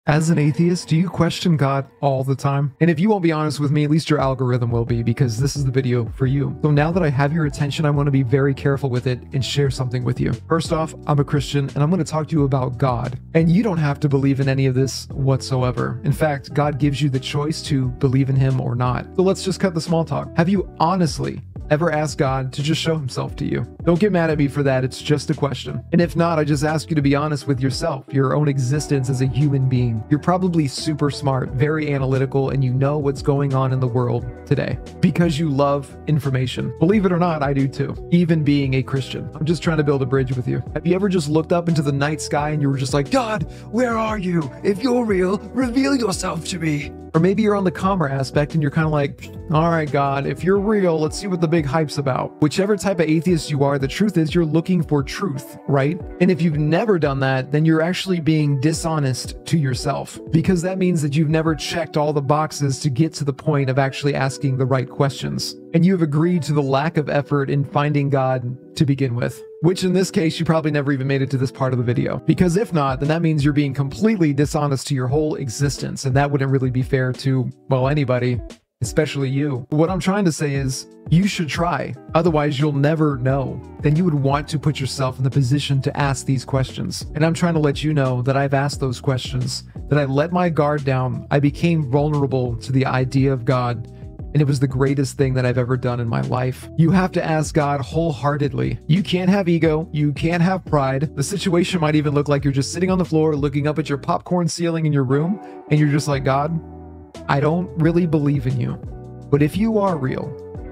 As an atheist, do you question God all the time? And if you won't be honest with me, at least your algorithm will be, because this is the video for you. So now that I have your attention, I want to be very careful with it and share something with you. First off, I'm a Christian and I'm going to talk to you about God. And you don't have to believe in any of this whatsoever. In fact, God gives you the choice to believe in him or not. So let's just cut the small talk. Have you honestly ever asked God to just show himself to you? Don't get mad at me for that, it's just a question. And if not, I just ask you to be honest with yourself, your own existence as a human being. You're probably super smart, very analytical, and you know what's going on in the world today because you love information. Believe it or not, I do too, even being a Christian. I'm just trying to build a bridge with you. Have you ever just looked up into the night sky and you were just like, God, where are you? If you're real, reveal yourself to me. Or maybe you're on the calmer aspect and you're kind of like, all right, God, if you're real, let's see what the big hype's about. Whichever type of atheist you are, the truth is you're looking for truth, right? And if you've never done that, then you're actually being dishonest to yourself, because that means that you've never checked all the boxes to get to the point of actually asking the right questions. And you've agreed to the lack of effort in finding God to begin with. Which in this case, you probably never even made it to this part of the video. Because if not, then that means you're being completely dishonest to your whole existence. And that wouldn't really be fair to, well, anybody, especially you. What I'm trying to say is, you should try. Otherwise, you'll never know. Then you would want to put yourself in the position to ask these questions. And I'm trying to let you know that I've asked those questions, that I let my guard down. I became vulnerable to the idea of God. And it was the greatest thing that I've ever done in my life. You have to ask God wholeheartedly. You can't have ego. You can't have pride. The situation might even look like you're just sitting on the floor looking up at your popcorn ceiling in your room, and you're just like, God, I don't really believe in you. But if you are real,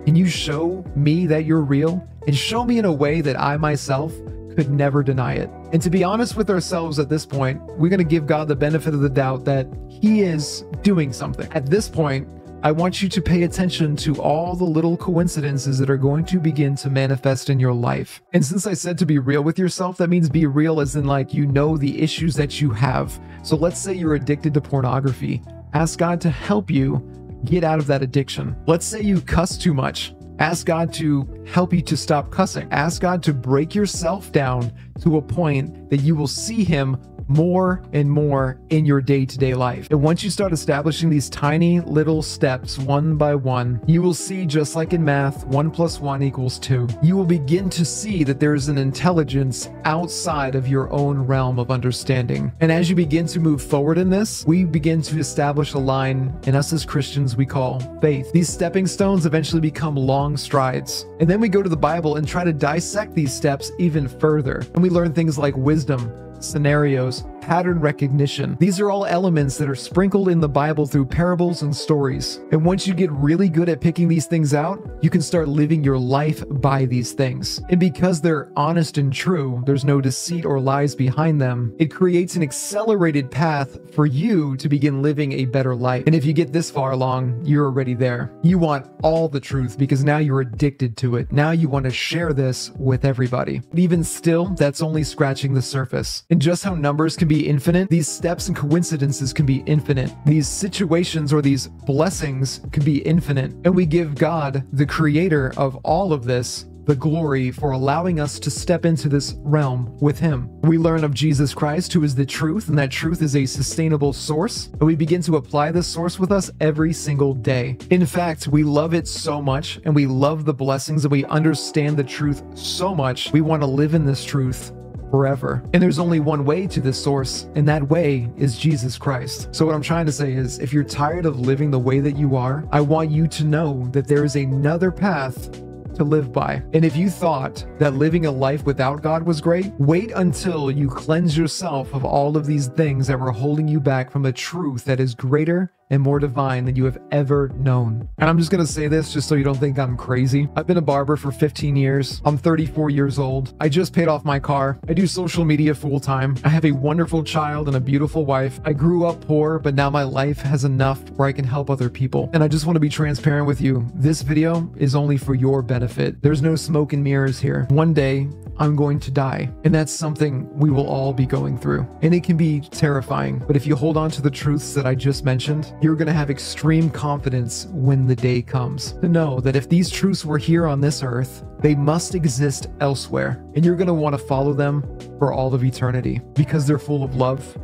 and you show me that you're real, and show me in a way that I myself could never deny it. And to be honest with ourselves at this point, we're going to give God the benefit of the doubt that he is doing something. At this point, I want you to pay attention to all the little coincidences that are going to begin to manifest in your life. And since I said to be real with yourself, that means be real as in like, you know, the issues that you have. So let's say you're addicted to pornography. Ask God to help you get out of that addiction. Let's say you cuss too much. Ask God to help you to stop cussing. Ask God to break yourself down to a point that you will see him more and more in your day-to-day life. And once you start establishing these tiny little steps one by one, you will see, just like in math, 1 + 1 = 2. You will begin to see that there is an intelligence outside of your own realm of understanding. And as you begin to move forward in this, we begin to establish a line in us as Christians we call faith. These stepping stones eventually become long strides. And then we go to the Bible and try to dissect these steps even further. And we learn things like wisdom, scenarios, pattern recognition. These are all elements that are sprinkled in the Bible through parables and stories. And once you get really good at picking these things out, you can start living your life by these things. And because they're honest and true, there's no deceit or lies behind them, it creates an accelerated path for you to begin living a better life. And if you get this far along, you're already there. You want all the truth because now you're addicted to it. Now you want to share this with everybody. But even still, that's only scratching the surface. And just how numbers can be infinite, these steps and coincidences can be infinite. These situations or these blessings can be infinite. And we give God, the creator of all of this, the glory for allowing us to step into this realm with him. We learn of Jesus Christ, who is the truth, and that truth is a sustainable source. And we begin to apply this source with us every single day. In fact, we love it so much, and we love the blessings, and we understand the truth so much, we want to live in this truth forever. And there's only one way to this source, and that way is Jesus Christ. So what I'm trying to say is, if you're tired of living the way that you are, I want you to know that there is another path to live by. And if you thought that living a life without God was great, wait until you cleanse yourself of all of these things that were holding you back from a truth that is greater and more divine than you have ever known. And I'm just gonna say this just so you don't think I'm crazy. I've been a barber for 15 years. I'm 34 years old. I just paid off my car. I do social media full time. I have a wonderful child and a beautiful wife. I grew up poor, but now my life has enough where I can help other people. And I just want to be transparent with you. This video is only for your benefit. There's no smoke and mirrors here. One day, I'm going to die. And that's something we will all be going through. And it can be terrifying. But if you hold on to the truths that I just mentioned, you're going to have extreme confidence when the day comes to know that if these truths were here on this earth, they must exist elsewhere. And you're going to want to follow them for all of eternity because they're full of love,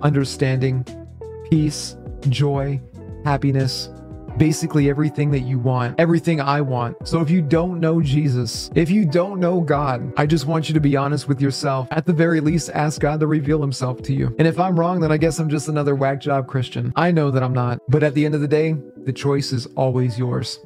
understanding, peace, joy, happiness, basically everything that you want, everything I want. So if you don't know Jesus, if you don't know God, I just want you to be honest with yourself. At the very least, ask God to reveal himself to you. And if I'm wrong, then I guess I'm just another whack job Christian. I know that I'm not. But at the end of the day, the choice is always yours.